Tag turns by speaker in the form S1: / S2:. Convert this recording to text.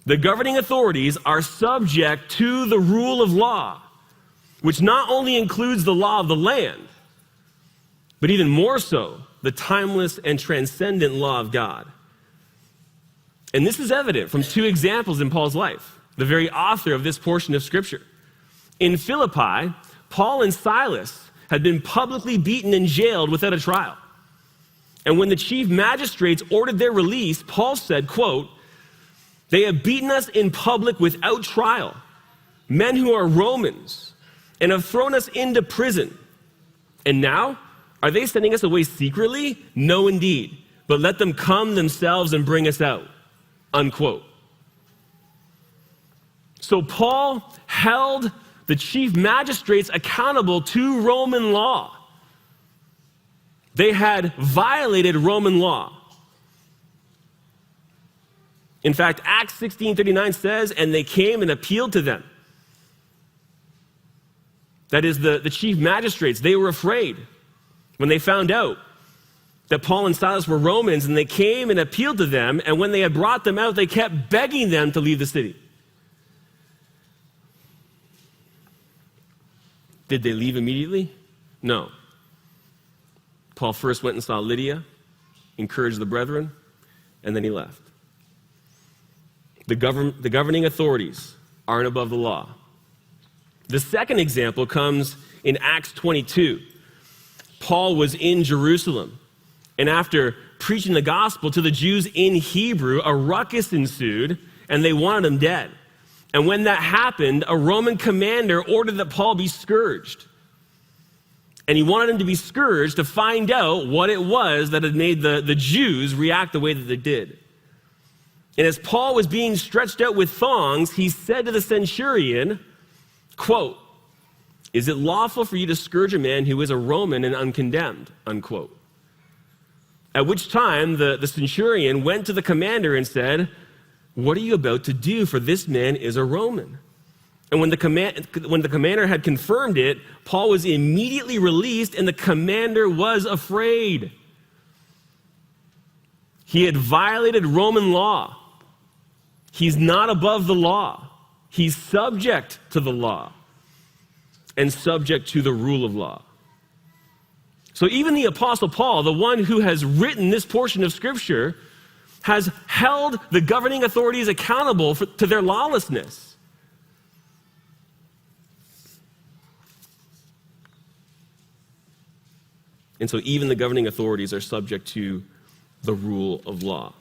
S1: The governing authorities are subject to the rule of law, which not only includes the law of the land, but even more so, the timeless and transcendent law of God. And this is evident from two examples in Paul's life, the very author of this portion of Scripture. In Philippi, Paul and Silas had been publicly beaten and jailed without a trial. And when the chief magistrates ordered their release, Paul said, quote, "They have beaten us in public without trial, men who are Romans, and have thrown us into prison. And now, are they sending us away secretly? No, indeed. But let them come themselves and bring us out." Unquote. So Paul held the chief magistrates accountable to Roman law. They had violated Roman law. In fact, Acts 16:39 says, "And they came and appealed to them." That is, the chief magistrates, they were afraid when they found out that Paul and Silas were Romans, and they came and appealed to them, and when they had brought them out, they kept begging them to leave the city. Did they leave immediately? No. Paul first went and saw Lydia, encouraged the brethren, and then he left. The governing authorities aren't above the law. The second example comes in Acts 22. Paul was in Jerusalem, and after preaching the gospel to the Jews in Hebrew, a ruckus ensued, and they wanted him dead. And when that happened, a Roman commander ordered that Paul be scourged. And he wanted him to be scourged to find out what it was that had made the Jews react the way that they did. And as Paul was being stretched out with thongs, he said to the centurion, quote, "Is it lawful for you to scourge a man who is a Roman and uncondemned?" Unquote. At which time the centurion went to the commander and said, "What are you about to do? For this man is a Roman." And when the commander had confirmed it, Paul was immediately released, and the commander was afraid. He had violated Roman law. He's not above the law. He's subject to the law and subject to the rule of law. So even the Apostle Paul, the one who has written this portion of Scripture, has held the governing authorities accountable to their lawlessness. And so even the governing authorities are subject to the rule of law.